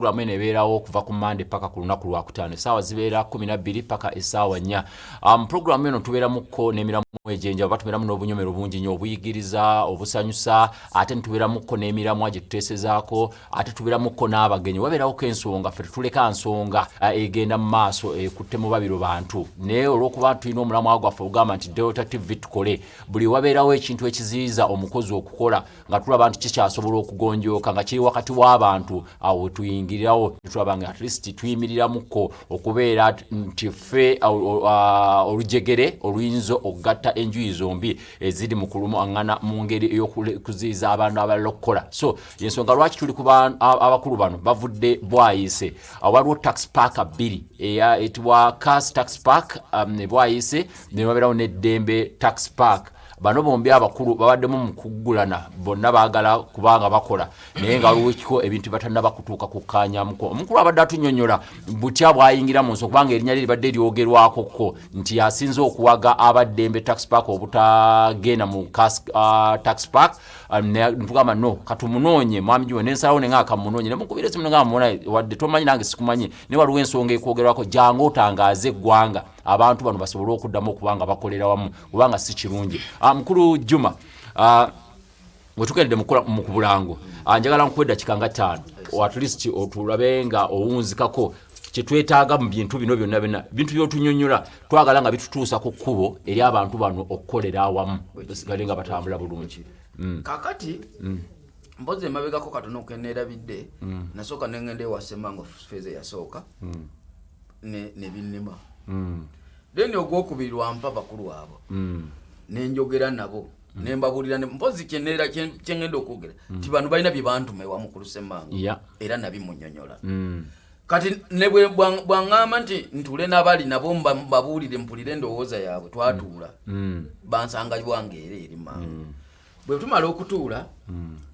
programu eno ebeerawo okuva ku Monday paka ku lunaku lwakutaano essaawa zibeera 12 paka essaawa 4. Programu eno tubeeramukko n'emiramu ejenja oba tubeeramu n'obunyomero bungi nnyo obuyigiriza obusanyusa ate tubeeramukko n'emiramwa gye tuteesezaako ate tubeeramukko n'abagenyi wabeerawoko ensonga ffe tetuleka nsonga egenda mu maaso ekutte mu babiro bantu naye olw'okuba tulina omulamwa gwaffe ogamba nti Delta TV Tukole buli wabeerawo ekintu ekiziyiza omukozi okukola nga tulaba nti kikyasobola okugonjooka nga kiri wakati w'abantu awo tuyingirirawo tulaba nga at least tuyimiriramukko okubeera nti ffe olujegere oluyinza okugatta enjuyi zombi eziri mu kulumangana mu ngeri ey'okuziyiza abantu abalala okukola. So yensonga lwaki tuli ku abakulu bano bavudde bwayise waliwo tax park 2 eyitibwa Kas tax park bwayise ne wabeerawo n'eddembe tax park. Bano bombi abakulu babaddemu mu kuggulana bonna baagala kubanga bakola naye nga lwekiko ebintu batannaba kutuuka kukkaanyamuko. Omukulu abadde atunnyonnyola butya bwayingira mu nsonga kubanga erinnya lye libadde lyogerwakoko nti yasinze okuwaga abaddembe tax park obutagenda mu tax park ntugamba no katumunoonye mwami giwe nensalawo nenga akamunoonye nemukubira esimu nenga mumona wadde tomanyi nange sikumanyi ne waliwo ensonga ekwogerwako jangu otangaaze eggwanga abantu bano basobole okuddamu okubanga bakolera wamu kubanga si kirungi. Mukulu Juma wetukedde mu kubulango njagala nkwedda kikanga 5 at least otulabenga owunzikako kyetwetaaga mu bintu bino byonna byonna bintu byotunyonnyola twagala nga bitutuusa ku kkubo eri abantu bano okukolera awamu basigale nga batambula bulungi. Kakati mboze mabegako katono okeneerabidde nasooka nengende wasemango feze yasooka ne binnema then ogwokubiri wampa bakulu abo nenjogera nabo nembabulira mpozi kyenera kyengenda okwogera ti bano balina bye bantume wamu ku Lusemanga era nabimunyonyola kati ne bwangamba nti ntule n'abali nabo mbabuulire mpulire endowooza yaabwe twatuula bansanga bwange era eri mangu bwe tumala okutuula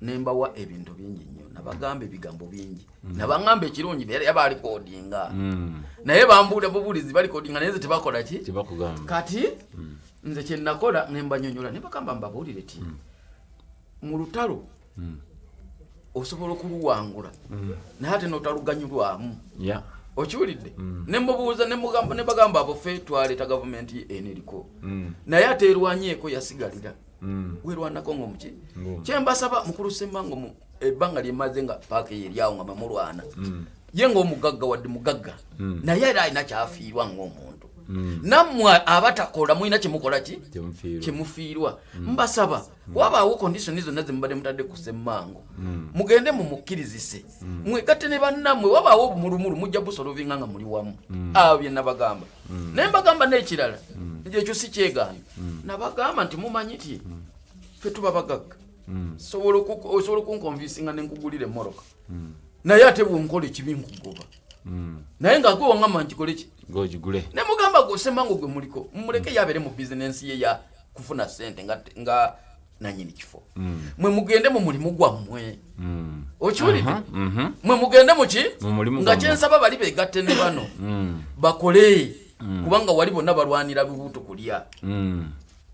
nembawa ebintu bingi nnyo nabagamba ebigambo bingi nabangamba ekirungi yabaali kodinga naye bambuulira bubuulizi bali kodinga naye tebakola ki kati nze kye nakola nembanyonyola ne bagamba mbabuulire ti mu lutalo osobola okuluwangula naye ate n'otaluganyulwamu okiwulidde nemubuuza ne bagamba abo ffe twaleeta gavumenti eneriko naye ate erwanyeeko yasigalira werwanako ng'omuki kyembasaba mukulu Ssemanga ebbanga lyemaze nga paaka yeryawo nga mamulwana ye ng'omugagga wadde mugagga naye era alina kyafiirwa ng'omuntu nammwe abatakola mulina kyemukola ki kyemufiirwa mbasaba wabaawo kondisoni zonna zemubadde mutadde ku Ssemanga mugende mumukkirizise mwegatte ne bannammwe wabaawo obumulumulu mujja busolovinga nga muli wamu awo bye nabagamba naye mbagamba n'ekirala ekyo si kyegaana nabagamba nti mumanyi ti ffe tuba bagagga osobola okunkonvinsinga nenkugulira emmoroka naye ate bwonkola ekibi nkugoba naye nga gwe wangamba nkikole ki gogigule ne mugamba gwe Ssemanga gwe muliko mumuleke yabeere mu bizinensi ye ya kufuna ssente nga nanyini kifo mwe mugende mu mulimu gwammwe okiwulidde mwe mugende muki nga kyensaba bali begatte ne bano bakole kubanga wali bonna balwanira lubuto kulya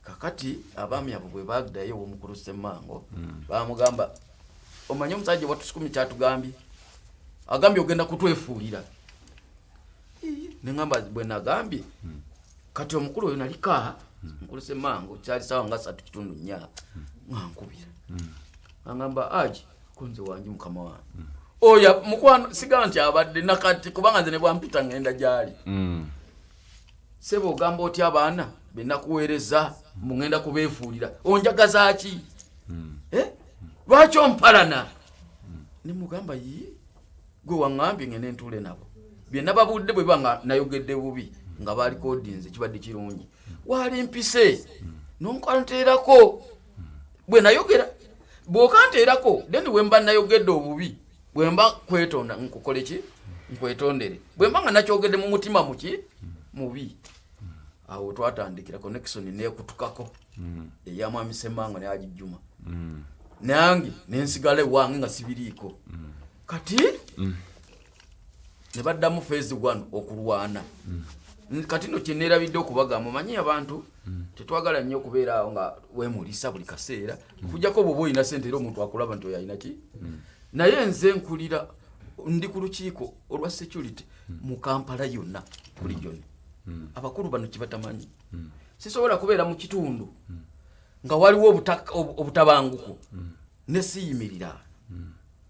kakati abaami abo bwe bagdayo w'omukulu Ssemanga bamugamba omanyi omusajja watusukumi kyatugambye agambye ogenda kutwefuulira nengamba bwe nagambye kati omukulu oyo nalika mukulu Ssemanga kyali sawa nga 3:4 ngankubira angamba aji kunze wanji mukama wange oya mukwano siga nti abadde nakati kubanga nze ne bwampita ngenda gyali sebo ogamba oti abaana benakuweereza mungenda kubeefuulira onjagaza ki lwaki ompalana ne mugamba yi gwe waŋŋambye ngene ntuule nabo bye nababudde bwe banga nayogedde bubi nga baali kodinze kibadde kirungi waali mpise nonkanteerako bwe nayogera bw'okanteerako then bwe mba nayogedde obubi bwe mba kwetonda nkukole ki nkwetondere bwe mba nga nakyogedde mu mutima muki mubi awo twatandikira connection neekutukako eya mwami Ssemanga ne agijjuma nange nensigale wange nga sibiriiko kati ne baddamu phase 1 okulwana kati no kyeneerabidde okubagamba manyi abantu tetwagala nnyo okubeera awo nga weemulisa buli kaseera kujjako bwe boyina ssente era omuntu akulaba nti oyo alina ki naye nze nkulira ndi ku lukiiko olwa security mu Kampala yonna kuli joni abakulu bano kibatamanyi sisobola kubeera mu kitundu nga waliwo obutabanguko ne siyimirira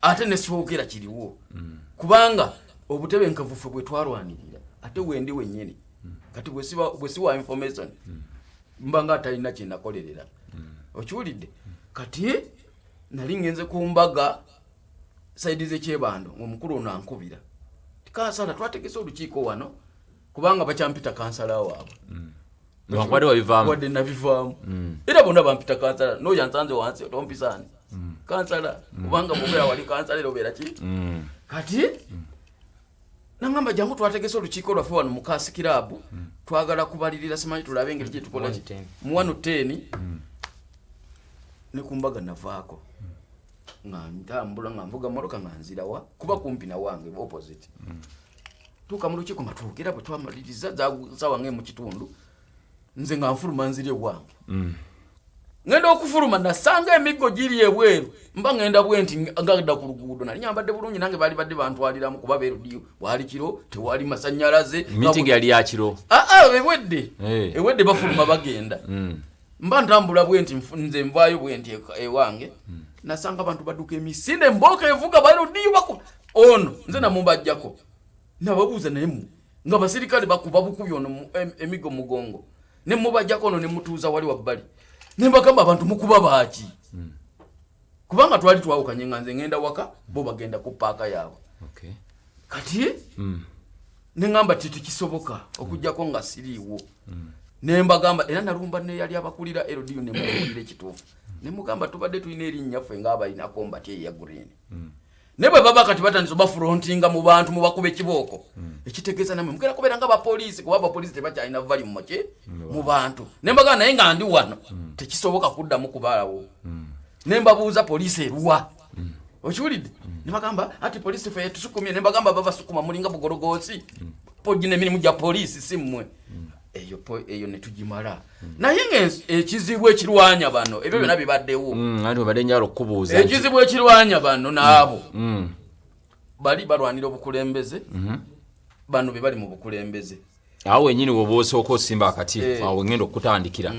ate ne siwogera kiriwo kubanga obutebenkevu ffe bwe twarwanirira ate wendi wennyini kati bwe siwa information mbanga atalina kye nakolerera okiwulidde kati nali ngenze ku mbaga saidi z'ekyebando omukulu ono ankubira kansala twategese olukiiko wano kubanga bakyampita kansala waabwe wadde nabivaamu era bonna bampita kansala noyo ansanze wansi otompisani kansala kubanga mubeera wali kansala era obeera ki kati nangamba jangu twategese olukiiko lwaffe wano mu kasikirabu twagala kubalirira simanyi tulabe engeri gye tukola mu 110 ne kumbaga navaako nga ntambula nga nvuga mmotoka nga nzirawa kuba kumpi na wange opposite tuuka mu lukiiko nga twogera bwe twamaliriza zawa ng'e mu kitundu nze nga nfuluma nzire wange ngenda okufuluma nasanga emiggo giri ebweru mba ngenda bwenti ngagda ku luguudo nali nyambadde bulungi nange baali badde bantwaliramu kuba beerudiyo wali kiro tewali masannyalaze meeting yali ya kiro ewedde bafuluma bagenda mba ntambula bwenti nze nvaayo bwenti ewange nasanga abantu badduka emisinde mbooka evuga beerudiyo ono nze namubajjako nababuuza naye nga basirikale bakuba bukubi ono emiggo mugongo ne mubajjako ono ne mutuuza wali wabbali ne mbagamba abantu mukuba baaki kubanga twali twawukanye nga nze ngenda waka bo bagenda ku paaka yaabwe kati ne ngamba titukisoboka okujjako nga siriiwo ne mbagamba era nalumba ne yali abakulira LDU ne mukulira ekituufu ne mugamba tubadde tulina erinnya ffe ng'abalina kombati eya green ne bwe baba kati batandise bafrontinga mu bantu mubakube kibooko ekitegeeza namwe mugera kubeera nga abapoliisi kuba abapoliisi tebakyalina vali mu bantu ne mbagamba naye nga ndi wano tekisoboka kuddamu kubaalawo ne mbabuuza poliisi eruwa okiwulidde ne bagamba ati poliisi ffe tusukumye ne mbagamba babasukuma mulinga bugologoosi pojina emirimu gya poliisi si mmwe eyo ne tugimala naye ekizibu ekirwanya bano ebyo byonna bibaddewo ekizibu ekirwanya bano naabo bali balwanira obukulembeze bano be bali mu bukulembeze awo wenyini woba osooka osimba akati awo ngenda okutandikira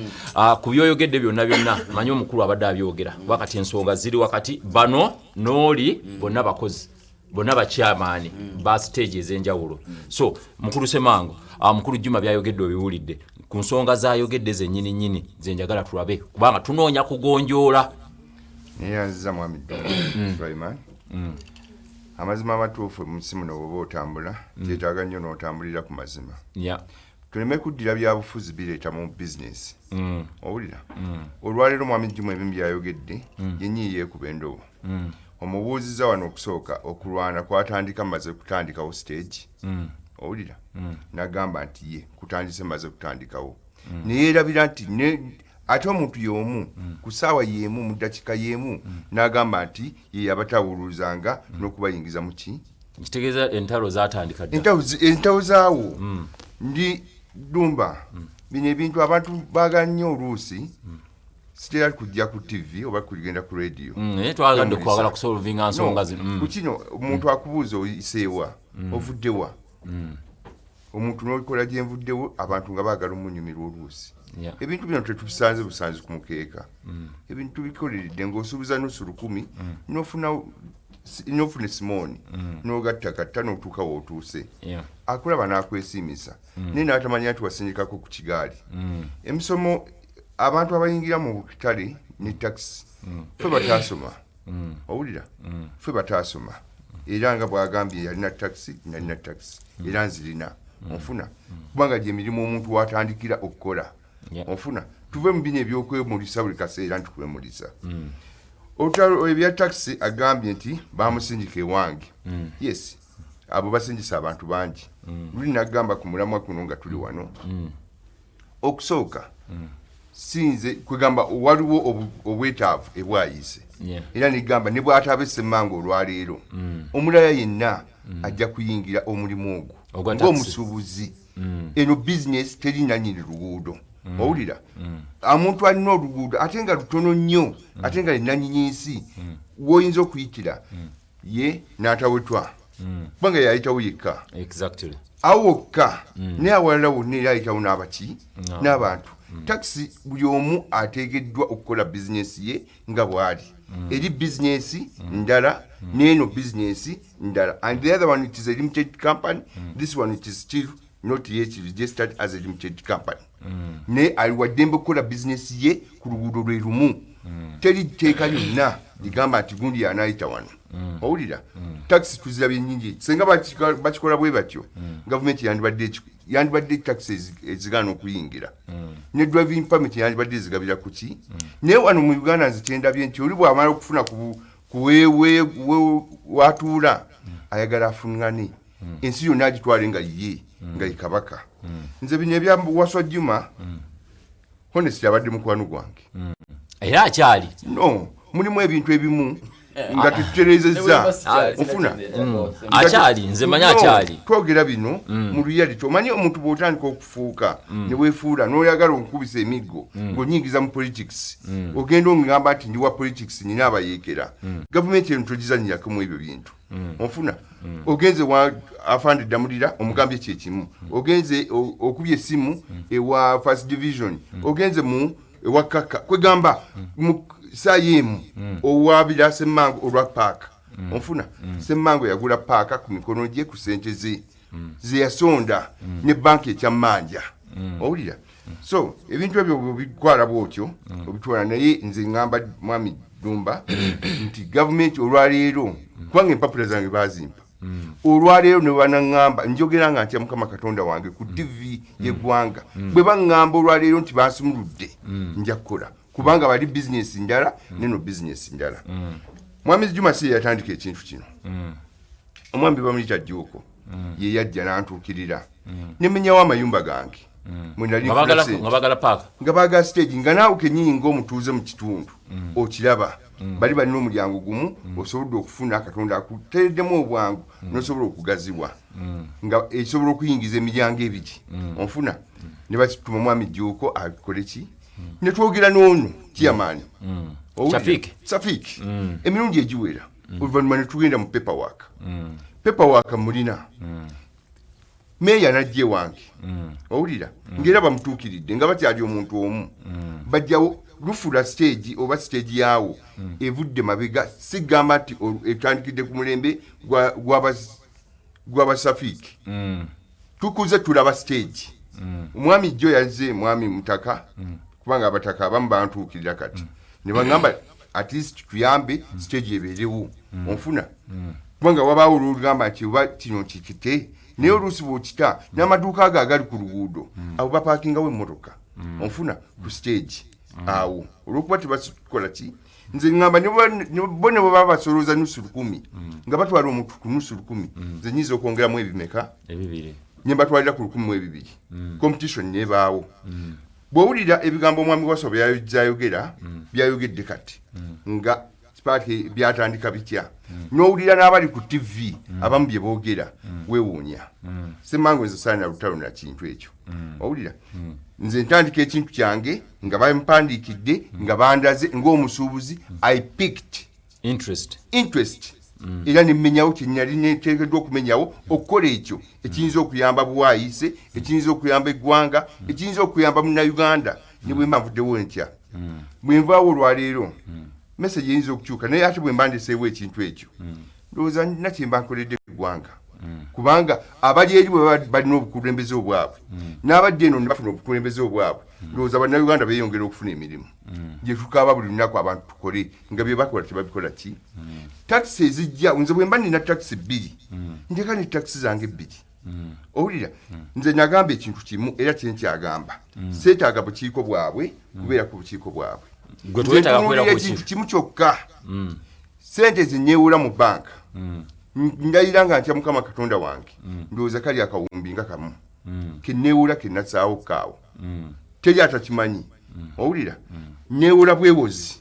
ku byoyogedde byonna manyi omukulu abadde abyogera wakati ensonga ziri wakati bano n'oli bonna bakozi bonna bakyamaani ba stage ez'enjawulo so mukulu Semango mukulu Juma byayogedde obiwulidde ku nsonga zayogedde zennyini zenjagala tulabe kubanga tunoonya kugonjoola neyanziza mwami Sulaiman amazima amatuufu musimu n'oba otambula kyetaaga nnyo n'otambulira ku mazima tuleme kuddira byabufuzi bireeta mu bizinesi owulira olwaleero mwami Juma ebimu byayogedde yennyini yeekuba endobo omubuuziza wano okusooka okulwana kwatandika maze kutandikawo stage owulira nagamba nti ye kutandise maze kutandikawo neyeerabira nti ate omuntu y'omu ku ssaawa y'emu mu ddakiika y'emu n'agamba nti ye yabatawuluzanga n'okubayingiza mu ki kitegeeza entalo zatandika dda entalo zaawo ndi dumba bino ebintu abantu baagala nnyo oluusi sitera kujja ku TV oba kugenda ku radio twagadde kwagala kusolvinga nsonga zino ku kino omuntu akubuuza oyiseewa ovuddewa omuntu n'olikola gye nvuddewo abantu nga baagala omunyumirwa oluusi ebintu bino tetubisanze busanzi ku mukeeka ebintu bikoleredde ng'osuubiza nusu 10 n'ofuna simoni n'ogattakatta n'otuuka wootuuse akulaba n'akwesiimisa naye n'atamanya nti wasindikako ku kigaali emisomo abantu abayingira mu butale ne takisi ffe bataasoma owulira ffe bataasoma era nga bw'agambye yalina takisi nalina takisi era nzirina onfuna kubanga gy'emirimu omuntu watandikira okukola onfuna tuve mu bino ebyokwemulisa buli kaseera nti kwemulisa olutalo ebya takisi agambye nti bamusindika ewange yes abo basindisa abantu bangi luli nagamba ku mulamwa kuno nga tuli wano okusooka sinze kwegamba waliwo obwetaavu ebwayise era negamba ne bw'ataba Ssemanga olwaleero omulala yenna ajja kuyingira omulimu ogwo ng'omusuubuzi eno bizinesi terina nyini luguudo owulira omuntu alina oluguudo ate nga lutono nnyo ate nga linanyinyi nsi w'oyinza okuyitira ye n'atawetwa kubanga yayitawo yekka exactly awokka naye awalala wonna era ayitawo n'abaki n'abantu takisi buli omu ateekeddwa okukola bizinesi ye nga bw'ali eri bizinesi ndala n'eno bizinesi ndala and the other one it is a limited company this one it is still not yet registered as a limited company ne ali waddembe okukola bizinesi ye ku luguudo lwe lumu teri tteeka lyonna ligamba nti gundi yanaayita wano owulira takisi tuzirabye nnyingi senga bakikola bwe batyo gavumenti yandibadde takisi ezigaana okuyingira ne driving permit yandibadde ezigabira ku ki naye wano mu Uganda nze kyendabye nti oli bw'amala okufuna ku watuula ayagala afuŋŋane ensi yonna agitwale nga ye nga ye kabaka nze bino ebya Waswa Juma honestly abadde mukwano gwange era akyali no mulimu ebintu ebimu nga tuterezeza ofuna akyali nze manya akyali twogera bino mu reality omanyi omuntu bw'otandika okufuuka ne weefuula n'oyagala okukubisa emiggo ng'onyingiza mu politics ogenda ongamba nti ndi wa politics nina abayeekera gavumenti eno togizanyirako mu ebyo bintu ofuna ogenze afande Damulira omugambye kyekimu ogenze okubye essimu ewa first division ogenze mu ewa Kaka kwegamba sayemu owabira Semmango olwa paaka onfuna Semmango yagula paaka ku mikono gye ku ssente ze yasonda ne banki ekyamanja owulira so ebintu ebyo bikwala bwotyo obitwala naye nze ngamba mwami Dumba nti gavumenti olwaleero kubanga empapula zange bazimpa olwaleero ne banaŋŋamba njogera nga ntya Mukama Katonda wange ku TV y'eggwanga bwe baŋŋamba olwaleero nti bansumuludde nja kukola kubanga bali bizinesi ndala neno bizinesi ndala mwami Juma si yatandika ekintu kino omwami bamuyita Joko ye yajja n'antuukirira nemenyawo amayumba gange nga baagala stage nga naawe kenyini ng'omutuuze mu kitundu okiraba bali balina omulyango gumu osobodde okufuna Katonda akuteereddemu obwangu n'osobola okugazibwa nga esobola okuyingiza emiryango ebiri onfuna ne bakituma mwami Joko akole ki ne twogera n'ono Chairman Safiki emirundi egiwera oluvannyuma ne tugenda mu paperwork mulina meya najje wange owulira ngera bamutuukiridde nga batyali omuntu omu bajjawo lufula stage oba stage yaawo evudde mabega sigamba nti etandikidde ku mulembe gw'abasafiki tukuze tulaba stage omwami jjo yazze mwami Mutaka kubanga abataka abamu bantuukirira kati ne baŋŋamba at least tuyambe stage ebeerewo onfuna kubanga wabaawo olugamba nti oba kino kikite naye oluusi bw'okita n'amaduuka ago agali ku luguudo abo bapaakingawo emmotoka onfuna ku stage awo olw'okuba tebakikola ki nze ŋŋamba bo ne bwe baba basolooza nusu 10 nga batwala omuntu ku nusu 10 nze nyiza okwongeramu ebimeka ebibiri nye mbatwalira ku 12 competition nebaawo bw'owulira ebigambo omwami Waswa byayogedde kati nga kipaati byatandika bitya n'owulira n'abali ku TV abamu bye boogera weewuunya Semmango nze saana lutalo na kintu ekyo owulira nze ntandika ekintu kyange nga bampandiikidde nga bandaze ng'omusuubuzi I picked interest era nemenyawo kyenyali neteekeddwa okumenyawo okukola ekyo ekiyinza okuyamba buwaayise ekiyinza okuyamba eggwanga ekiyinza okuyamba munnayuganda ne bwe mba nvuddewo ntya bwe nvaawo olwaleero message eyinza okukyuka naye ate bwe mba ndeseewo ekintu ekyo ndowooza nina kye mba nkoledde eggwanga kubanga abali eri bwe balina obukulembeze obwabwe n'abadde eno ne bafuna obukulembeze obwabwe ndowooza bannayuganda beeyongera okufuna emirimu gye tukaaba buli lunaku abantu tukole nga bye bakola tebabikola ki takisi ezijja nze bwe mba nina takisi 2 njeka ne takisi zange 2 owulira nze nagamba ekintu kimu era kyenkyagamba seetaaga bukiiko bwabwe kubeera ku bukiiko bwabwe ekintu kimu kyokka sente zinyeewula mu banka ndayira nga ntya Mukama Katonda wange ndowooza kali akawumbi nga kamu kenneewula kennasaawo kaawo teri atakimanyi owulira neewula bwewozi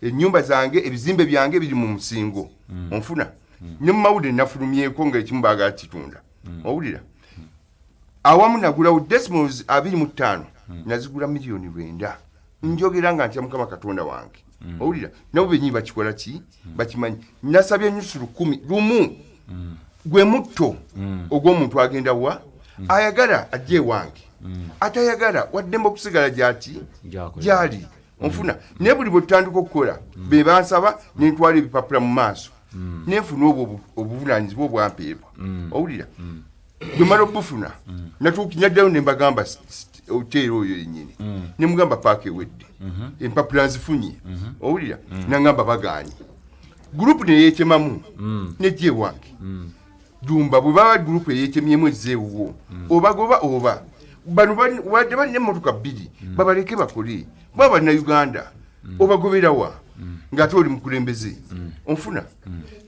ennyumba zange ebizimbe byange biri mu musingo onfuna ne mu mawulire nafulumyeko nga ekimu baagala kitunda owulira awamu nagulawo decimals 25 nazigula miliyoni 9 njogera nga ntya Mukama Katonda wange owulira nabo benyi bakikola ki bakimanyi nasabye nusu 10 lumu gwe mutto ogw'omuntu agenda wa ayagala ajje wange atayagala waddemba okusigala gyali onfuna naye buli bwe tutandika okukola be bansaba nentwala ebipapula mu maaso nenfuna obwo obuvunaanyizibwa obwampeebwa owulira bwe mala obufuna natuukinyaddayo ne mbagamba oteera oyo yennyini ne mugamba paaka ewedde empapula nzifunye owulira nangamba bagaanye gurupu neyeekemamu nejje wange dumba bwe baba gurupu eyeekemyemu ezzeewuwo obagoba oba bano wadde balina emmotoka 2 babaleke bakole baba bannayuganda obagoberawa ng'ate oli mukulembeze onfuna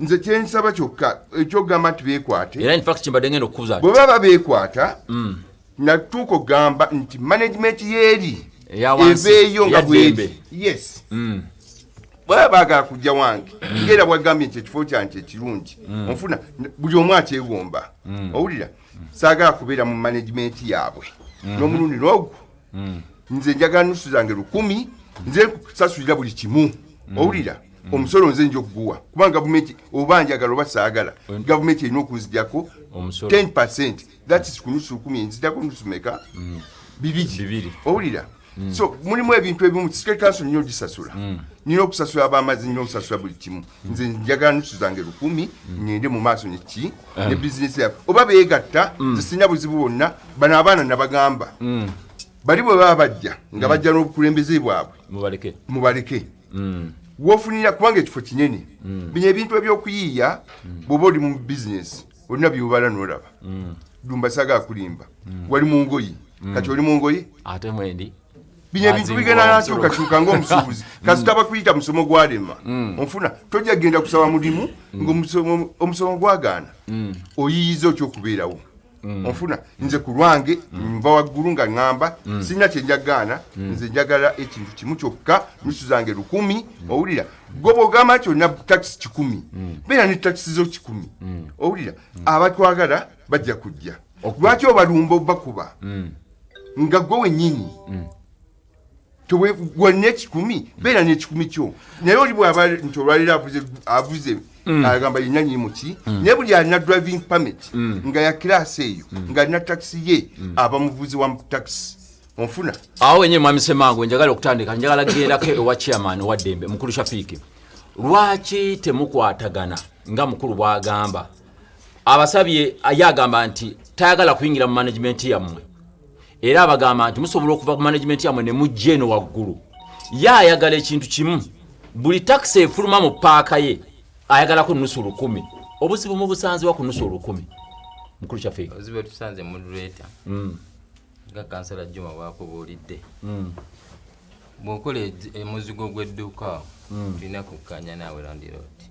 nze kyensaba kyokka ekyogamba nti beekwate era infact kimbadde ngenda okubuuza bwe baba beekwata natuuka okugamba nti management yeeri eveeyo nga bweri yes bwaba baagala kujja wange ngera bwagambye nti ekifo kyange ekirungi onfuna buli omu akyegomba owulira saagala kubeera mu management yaabwe n'omulundi n'ogwo nze njagala nusu zange 10 nze kusasulira buli kimu owulira omusolo nze nja okuguwa kubanga gavumenti oba njagala oba saagala gavumenti erina okunzijjako 10%. That is kunusu 10 nzijjako nusu meka 2 owulira so mulimu ebintu ebimu State Council nyo gisasula nina okusasula ab'amazzi nina okusasula buli kimu nze njagala nusu zange 10 ngende mu maaso neki ne bizinesi yabo oba beegatta nze sirina buzibu bwonna bano abaana nabagamba bali bwe baba bajja nga bajja n'obukulembeze bwabwe mubaleke wofunira kubanga ekifo kinene bino ebintu ebyokuyiiya bw'oba oli mu bizinesi olina byobala n'olaba dumba saagala kulimba wali mu ngoyi kati oli mu ngoyi ate mwendi bino ebintu bigenda nakyukakyuka ng'omusuubuzi kasita bakuyita musomo gwalema onfuna tojja genda kusaba mulimu ng'omusomo gwagaana oyiyiza okyokubeerawo onfuna nze ku lwange nva waggulu nga ŋŋamba sirina kyenjagaana nze njagala ekintu kimu kyokka nusu zange 10 owulira gwe bw'ogamba nti olina takisi 10 beera ne takisi zo 10 owulira abatwagala bajja kujja lwaki obalumba obakuba nga gwe wennyini walina 10 beera ne10 kyo naye oli bw'aba nti olwaliro avuze agamba yina nyimuki naye buli alina driving permit nga ya kirasi eyo nga alina takisi ye aba muvuzi wa takisi onfuna awo wenyewe mwami Ssemango njagala okutandika njagala gerako ewa chairman wa Ddembe mukulu Shafiiki lwaki temukwatagana nga mukulu bw'agamba abasabye ayagamba nti tayagala kuyingira mu management yammwe era abagamba nti musobola okuva ku management yammwe ne mujje eno waggulu ayagala ekintu kimu buli takisi efuluma mu paaka ye ayagalako nusu 10 obuzibu mu busanzibwa ku nusu 10 mukulu Shafiiki obuzibu tusanze moderator nga kansala Juma bwakubuulidde bw'okola emuzigo gw'edduuka tulina kukkanya naawe landirooti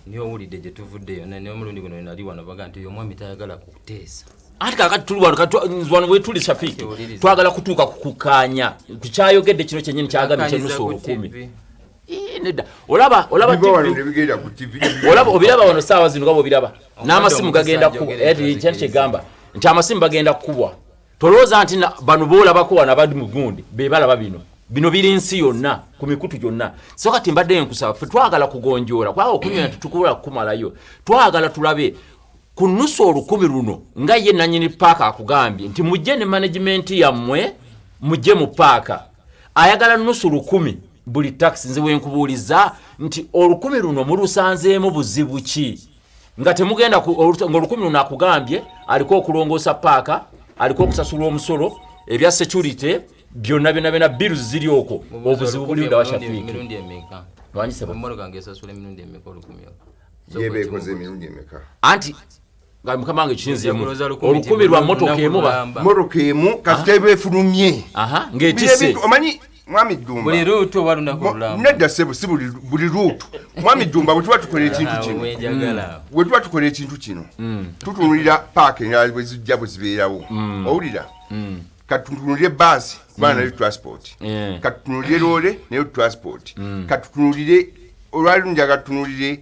niyo owulidde gye tuvuddeyo naye omulundi guno nali wano baga nti omwami tayagala kukuteesa ati kakati tuli wano wetuli Shafiiki twagala kutuuka kukukkanya kukyayogedde kino kyennyini kyagambye kyenusu 10 nedda olaba obiraba wano saawa zino gabo biraba n'amasimu gagenda kubwa kintu kyegamba nti amasimu bagenda kukubwa tolowooza nti bano boolabako wano abali mu gundi be balaba bino biri nsi yonna ku mikutu gyonna so kati mbadde nkusaba ffe twagala kugonjoola kwaga okunywa tutukubula kukumalayo twagala tulabe ku nusu 10 luno nga ye nannyini paaka akugambye nti mujje ne management yammwe mujje mu paaka ayagala nusu 10 buli taxi nze wenkubuuliza nti 10 luno mulusanzeemu buzibu ki nga temugenda nga 10 luno akugambye aliko okulongoosa paaka aliko okusasula omusolo ebya security byonna bills ziri okwo obuzibu buli wa Shafiiki mirundi emeka lwanyiseba mmoloka ngesasula mirundi emeka 10 yebeekoze emirundi emeka anti nga mukama wange kinzimu 10 lwa motoka emu kasita ebefulumye ng'etisse omanyi mwami Ddumba buli ruutu waluna kulamba nedda sebo si buli ruutu mwami Ddumba bwe tuba tukola ekintu kino tutunulira paaka endala bwe zijja bwe zibeerawo owulira katutunulire baasi kubana nayo transport katutunulire loole nayo transport katutunulire olwali njaga tutunulire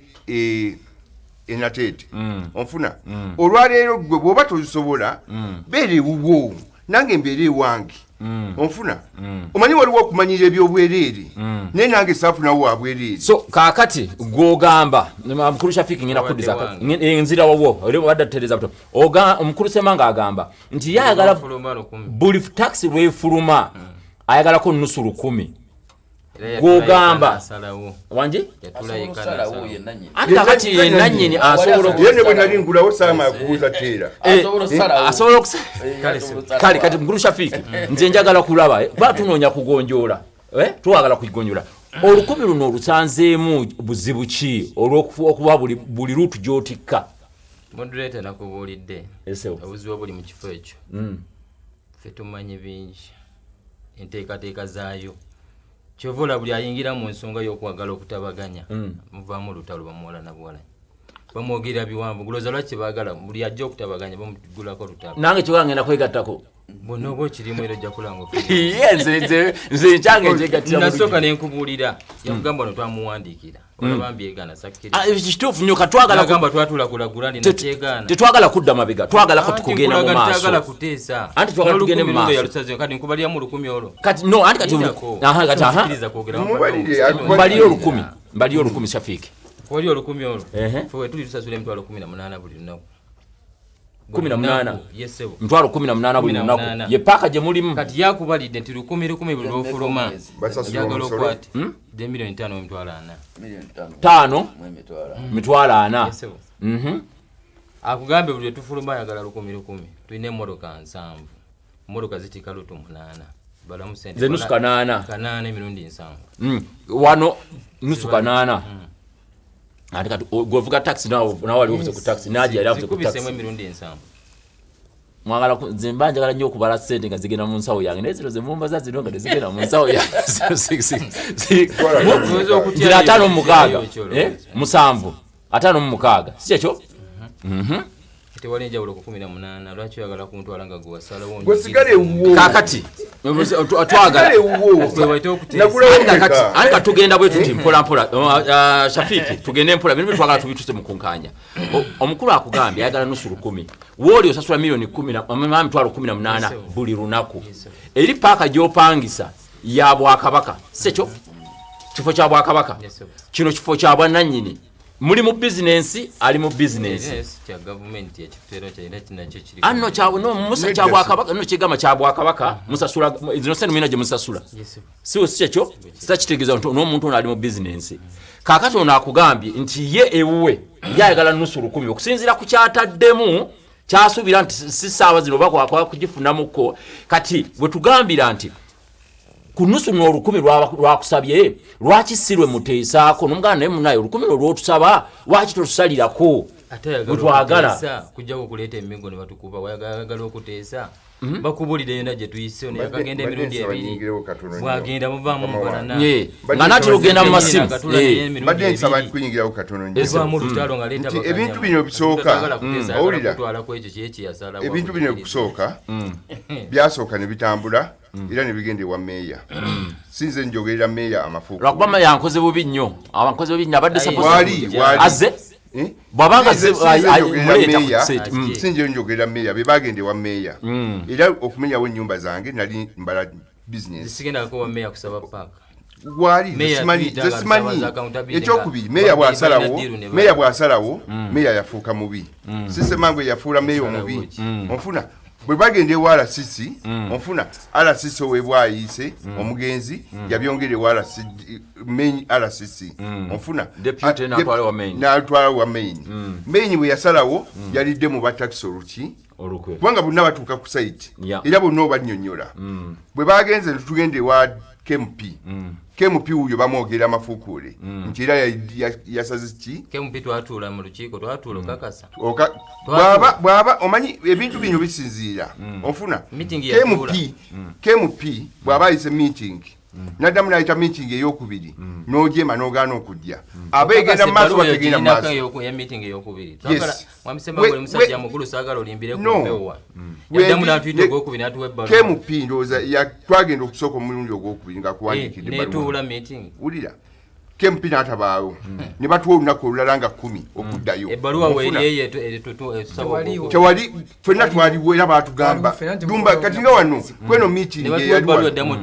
enateete onfuna olwaleero gwe bw'oba tozisobola beera ewuwo nange embeera ewange onfuna omanyi waliwo okumanyira ebyobwereere naye nange saafunawo wabwereere so kaakati gwogamba mukulu Shafiki ngenda kuddiza nzira wawo oli wadda tutereeza buto omukulu Semanga agamba nti yayagala buli taxi lwefuluma ayagalako nusu 10 gwogamba wangi anti kakati yenanyini yene bwe nali ngulawo saama yakubuuza teera asobola kale kati mukulu Shafiki nze njagala kulaba batunoonya kugonjoola twagala kugonjoola 10 luno olusanzeemu buzibu ki olw'okuba buli luutu gy'otikka moderator nakubuulidde obuzibu obuli mu kifo ekyo ffe tumanyi bingi enteekateeka zaayo kyovula buli ayingira mu nsonga y'okwagala okutabaganya muvaamu olutalo bamuwala na buwala bamwogerera biwanvu guloza lwaki baagala buli ajja okutabaganya bamugulako olutalo nange kyoga ngenda kwegattako bonna oba okirimu era ojja kulanga nze nkyange njegattira nasooka nenkubuulira yakugamba no twamuwandiikira olaba mbyegana kituufu nnyo katwagamba twatula kulagula nina kyegaana tetwagala kudda mabega twagalako tukugenda mu maaso twagala kuteesa anti twagala tugende mu maaso yalusaze kati nkubaliramu 10 olwo kati no anti kati mbalire 10 mbalire 10 Shafiki wali 10 olwo fwe tuli tusasula emitwalo 18 buli lunaku 18 yesebo mtwalo 18 buli lunaku ye paka gye mulimu kati yakubalidde nti 10 buli lwofuluma yagala okwati 2 milioni 5 emitwalo 4 mitwalo 4 akugambe buli tufuluma yagala 10 tulina emmotoka 7 emmotoka zitika lutu 8 balamu sente ze nusu kanana emirundi 7 wano nusu kanana ati kati govuga taxi nawo wali ovuze ku taxi naji yali avuze ku taxi emirundi 7 mwagala zimba njagala nnyo okubala ssente nga zigenda mu nsawo yange neziro zemumba za zino nga zigenda mu nsawo yange 5 56 si kyekyo tewali njawulo ku 18 lwaki oyagala kuntwala nga gwewasalawo kakati twagala andi tugenda bwe tuti mpola mpola Shafiki tugende mpola bino twagala tubituse mu kunkanya omukulu akugambye ayagala nusu 10 woli osasula milioni 10 mitwalo 18 buli lunaku eri paaka gy'opangisa ya Bwakabaka si kyo kifo kya Bwakabaka kino kifo kya bwannannyini muli mu business ali mu business kya government ya kitero kya ina kinakyo kiri anno kyawo no musa kya Bwakabaka no kigama kya Bwakabaka musasula zino sente mwina gye musasula si ekyo sitakitegeeza nti n'omuntu ono ali mu business kakati ono akugambye nti ye ewuwe yayagala nusu 10 okusinziira ku kyataddemu kyasuubira nti si ssaawa zino oba kwa kugifunamuko kati bwe tugambira nti kunusu no 10 lwakusabye lwaki sirwe muteesaako nomugana naye munayo 10 olwotusaba lwaki totusalirako twagala kujja kuleeta emingo ne batukuba wayagala okuteesa bakubulire yona gye tuyise ono yakagenda emirundi 2 bwagenda muvaamu mubalana nga nati lugenda mu masimu badde nsaba kuyingirawo katono nti ebintu bino bisooka owulira ebintu bino bisooka byasooka ne bitambula era ne bigenda ewa meeya sinze njogerera meeya amafuuko lwakuba meeya ankoze bubi nnyo abankoze bubi nnyo abadde aze bwabanga sinje njogerera meeya be bagende wa meeya era okumenyawo ennyumba zange nali mbala business sigendako wa meeya kusaba paaka wali simanyi ekyokubiri meeya bw'asalawo meeya yafuuka mubi sisemangwe yafuula meeya omubi onfuna bwe bagende ewa RCC onfuna RCC owebwayise omugenzi yabyongere wa main RCC onfuna n'atwala wa main bwe yasalawo yalidde mu bataxi oluki kubanga bonna batuuka ku site era bonna obannyonnyola bwe bagenze tugende ewa KMP uyo bamwogera amafuukuule nti era yasaze ki KMP twatuula mu lukiiko twatuula okakasa bw'aba omanyi ebintu bino bisinziira onfuna KMP bw'aba ayise meeting naddamu n'ayita meeting ey'okubiri n'ogyema n'ogaana okujja aba egenda mu maaso bategenda mu maaso KMP ndowooza twagenda okusooka omulundi ogwokubiri nga kuwandiikidde wulira kempi n'atabaawo ne batuwa olunaku olulala nga 10 okuddayo ebbaluwa weeriyeyo tewali ffenna twaliwo era baatugamba dumba kati nga wano kweno meeting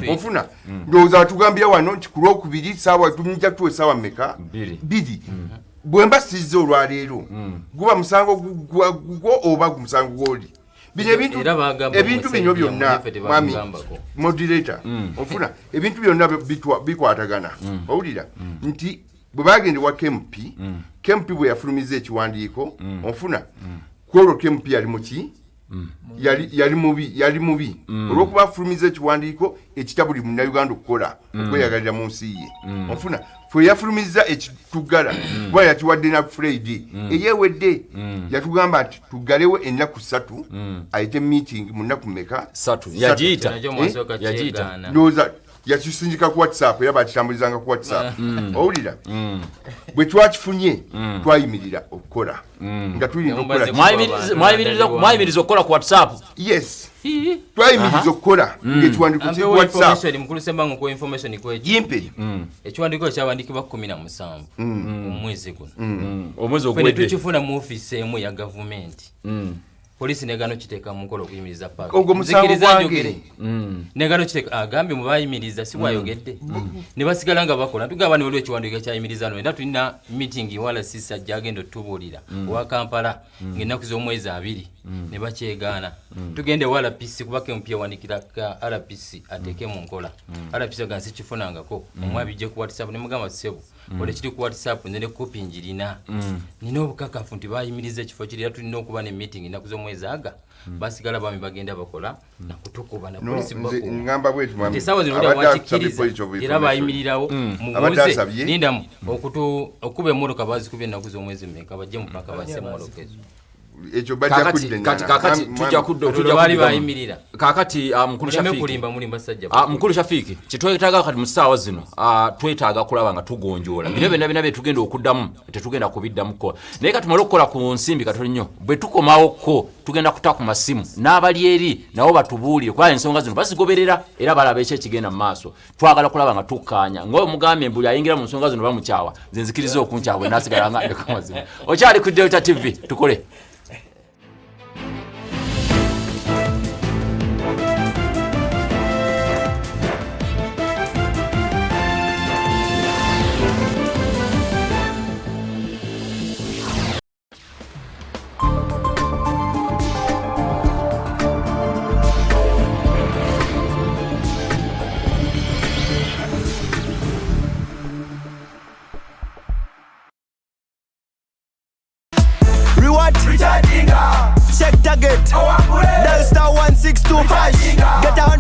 ofuna ndowooza batugambira wano nti ku lwokubiri saawa tuminja tuwa essaawa mmeka 2 bwe mba sizza olwaleero guba musango gwo oba musango gw'oli bino ebintu bino byonna mwami moderator ofuna ebintu byonna bikwatagana owulira nti bwe bagenda wa kempi bwe yafulumiza ekiwandiiko ofuna kwolwo kempi yali muki yali mubi olw'okuba afulumiza ekiwandiiko ekita buli munnayuganda okukola okweyagalira mu nsi ye ofuna fwe yafulumiza ekituggala kuba yakiwadde na Friday eyewedde yatugamba nti tuggalewo ennaku 3 ayite meeting mu nnaku mmeka 3 yagiyita ndowooza yakisindika ku WhatsApp era bakitambulizanga ku WhatsApp owulira bwe twakifunye twayimirira okukola nga tulina mwayimiriza okukola ku WhatsApp yes twayimiriza okukola ng'ekiwandiiko kiri ku WhatsApp mukulu Ssembango ku information yimpe ekiwandiiko kyawandikibwa 17 omwezi guno omwezi ogwedde tukifuna mu office emu ya gavumenti polisi negano kiteeka mu nkola okuyimiriza paka ogwo musango gwange negano kiteeka agambye mu bayimiriza si bwayogedde ne basigala nga bakola tugamba ne waliwo ekiwandiiko kyayimiriza no era tulina meeting wala sisa gyagenda otubuulira wa Kampala ng'ennaku z'omwezi 2 ne bakyegaana tugende wala RPC kuba kempi yawandiikira ka RPC ateeke mu nkola RPC agamba si kifunangako omwabijje ku WhatsApp ne mugamba ssebo ole kiri ku WhatsApp nze ne kopi njirina nina obukakafu nti bayimiriza ekifo kiri era tulina okuba ne meeting ennaku z'omwezi aga basigala bami bagenda bakola nakutukuba na polisi ngamba bwetu mwami tesawo zino wachikiriza era bayimirirawo mubuze lindamu okuba emmotoka bazikubye ennaku z'omwezi mmeka bajje mu paka basse emmotoka ezo ekyo bajja kakati tujja bali bayimirira kakati mukulu Shafiki kitwetaaga kati mu ssaawa zino twetaaga kulaba nga tugonjoola bino byonna bye tugenda okuddamu tetugenda kubiddamuko naye katumale okukola ku nsimbi katono nnyo bwe tukomawoko tugenda kuta ku masimu n'abali eri nabo batubuulire kuba ensonga zino bazigoberera era balaba ekigenda mu maaso twagala kulaba nga tukkaanya ng'oyo mugambye buli ayingira mu nsonga zino bamukyawa nze nzikiriza okunkyawa naasigala nga ekomazima okyali ku Delta TV tukole. Check target. Dial *162 hash. Get 100.